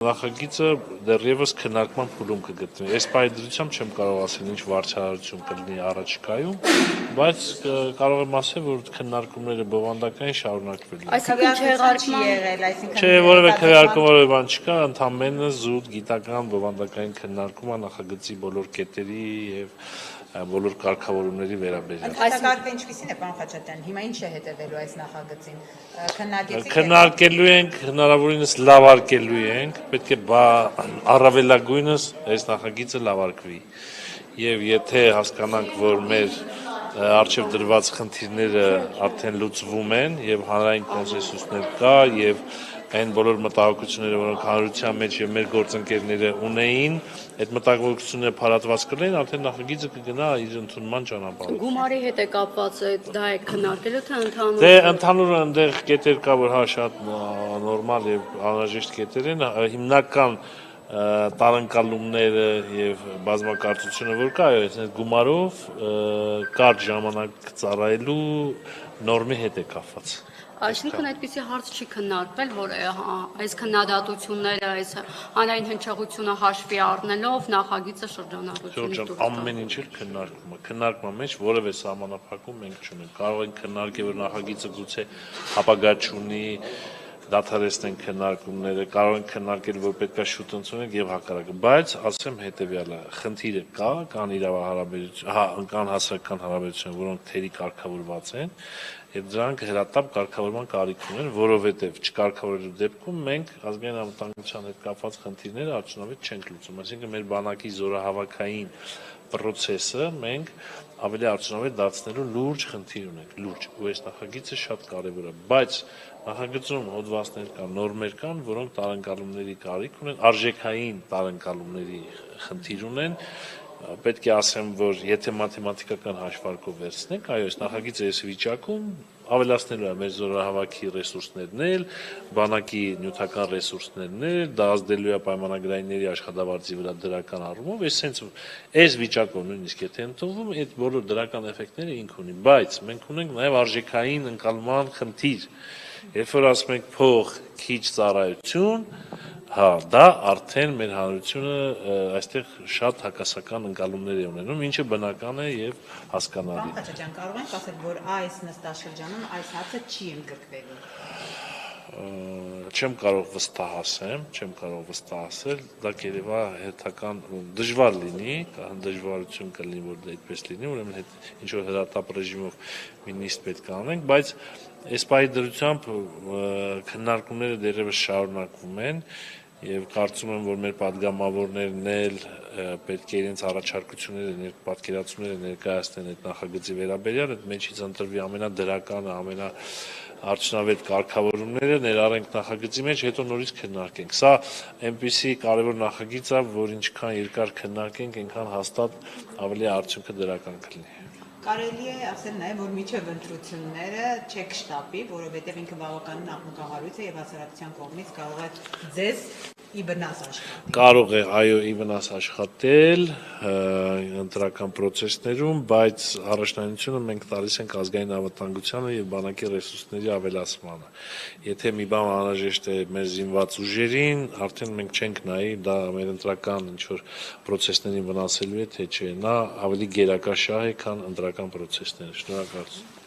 Նախագիծը դեռևս քննարկման փուլում կգտնվի։ Այս պայմանությամբ չեմ կարող ասել ինչ վարձահարություն կլինի առաջիկայում, բայց կարող եմ ասել, որ քննարկումները բովանդակային շարունակվելու են։ Այսինքն Չի եղել, այսինքն Չէ, որևէ քվեարկում որևէ բան չկա, ընդամենը զուտ գիտական բովանդակային քննարկում է նախագծի բոլոր կետերի եւ բոլոր կարգավորումների վերաբերյալ։ Ընդհանրակարգը ինչպիսին է, պարոն Խաչատրյան, հիմա ինչ է հետևելու այս նախագծին։ Քննարկելու ենք, հնարավորինս լավարկելու ենք, պետք է առավելագույնս այս նախագիծը լավարկվի։ Եվ եթե հասկանանք, որ մեր արժեվ դրված խնդիրները արդեն լուծվում են եւ հանրային կոնսենսուսներ կա եւ այն բոլոր մտահոգությունները, որոնք հանրության մեջ եւ մեր գործընկերները ունեին, այդ մտահոգությունները փարատված կլինեն, արդեն նախագիծը կգնա իր ընդունման ճանապարհով։ Գումարի հետ է կապված դա է քննարկելու թե ընդհանուր։ Դե ընդհանուր այնտեղ կետեր կա, որ շատ նորմալ եւ անհրաժեշտ կետեր են, հիմնական տարընկալումները եւ բազմակարծությունը որ կա, այս գումարով կարճ ժամանակ ծառայելու նորմի հետ է կապված։ Այսինքն այդպիսի հարց չի քննարկվել, որ այս քննադատությունները, այս հանրային հնչեղությունը հաշվի առնելով նախագիծը շրջանառություն ամեն ինչ էլ քննարկման մեջ որևէ սահմանափակում մենք չունենք։ Կարող ենք քննարկել, որ նախագիծը գուցե ապագա չունի, դադարեցնենք քննարկումները, կարող ենք քննարկել, որ պետքա շուտ ընդունենք եւ հակառակը, բայց ասեմ հետեւյալը, խնդիրը կան իրավահարաբերություն, կան հասարակական հարաբերություններ, որոնք թերի կարգավորված են, եւ դրանք հրատապ կարգավորման կարիք ունեն, որովհետեւ չկարգավորելու դեպքում մենք ազգային անվտանգության հետ կապված խնդիրները արդյունավետ չենք լուծում, այսինքն մեր բանակի զորահավաքային պրոցեսը մենք ավելի արդյունավետ դարձնելու լուրջ խնդիր ունենք, լուրջ, ու այս նախագիծը շատ կարեւոր է, բայց նախագծում հոդվածներ կան, նորմեր կան, որոնք տարընկալումների կարիք ունեն, արժեքային տարընկալումների խնդիր ունեն, պետք է ասեմ, որ եթե մաթեմատիկական հաշվարկով վերցնենք, այո, այս նախագիծը այս վիճակում ավելացնելու է մեր զորահավաքի ռեսուրսներն էլ, բանակի նյութական ռեսուրսներն էլ, դա ազդելու է պայմանագրայինների աշխատավարձի վրա դրական առումով, այս վիճակով նույնիսկ եթե ընդունվում, այդ բոլոր դրական էֆեկտները ինք ունի, բայց մենք ունենք նաև արժեքային ընկալման խնդիր, երբ որ ասում ենք փող քիչ ծառայություն, դա արդեն մեր հանրությունը այստեղ շատ հակասական ընկալումներ է ունենում, ինչը բնական է եւ հասկանալի։ Պարոն Խաչատրյան, կարող ենք ասել, որ այս նստաշրջանում այս հարցը չի ընդգրկվելու։ Չեմ կարող վստահ ասել, դա կերևա հետական դժվար լինի, դժվարություն կլինի, որ դա այդպես լինի, ուրեմն ինչ որ հրատապ ռեժիմով մի նիստ պետք է անենք, բայց այս պահի դրությամբ քննարկումները դեռևս շարունակվում են եւ կարծում եմ, որ մեր падգամավորներն էլ պետք է իրենց առաջարկությունները, պատկերացումները ներկայացնեն այդ նախագծի վերաբերյալ, այդ մեջից ընտրվի ամենադրականը, ամենաարդյունավետ կարգավորումները ներառենք նախագծի մեջ, հետո նորից քննարկենք։ Սա այնպիսի կարևոր նախագիծ է, որ ինչքան երկար քննարկենք, այնքան հաստատ ավելի արդյունքը դրական կլինի։ Կարելի է ասել նաև, որ միջև ընտրությունները չեք շտապի, որովհետև ինքը բավականին աղմկահարույց է եւ հասարակության կողմից կարող է ձեզ ի վնաս աշխատել։ Կարող է, այո, ի վնաս աշխատել ընտրական process-ներում, բայց առաջնահերթությունը մենք տալիս ենք ազգային անվտանգությանը եւ բանակի ռեսուրսների ավելացմանը։ Եթե մի բան անհրաժեշտ է մեր զինված ուժերին, արդեն մենք չենք նայի դա մեր ընտրական ինչ որ process-ներին վնասելու է թե չէ, նա ավելի գերակաշահ է, քան ընտրական process-ները։ Շնորհակալություն։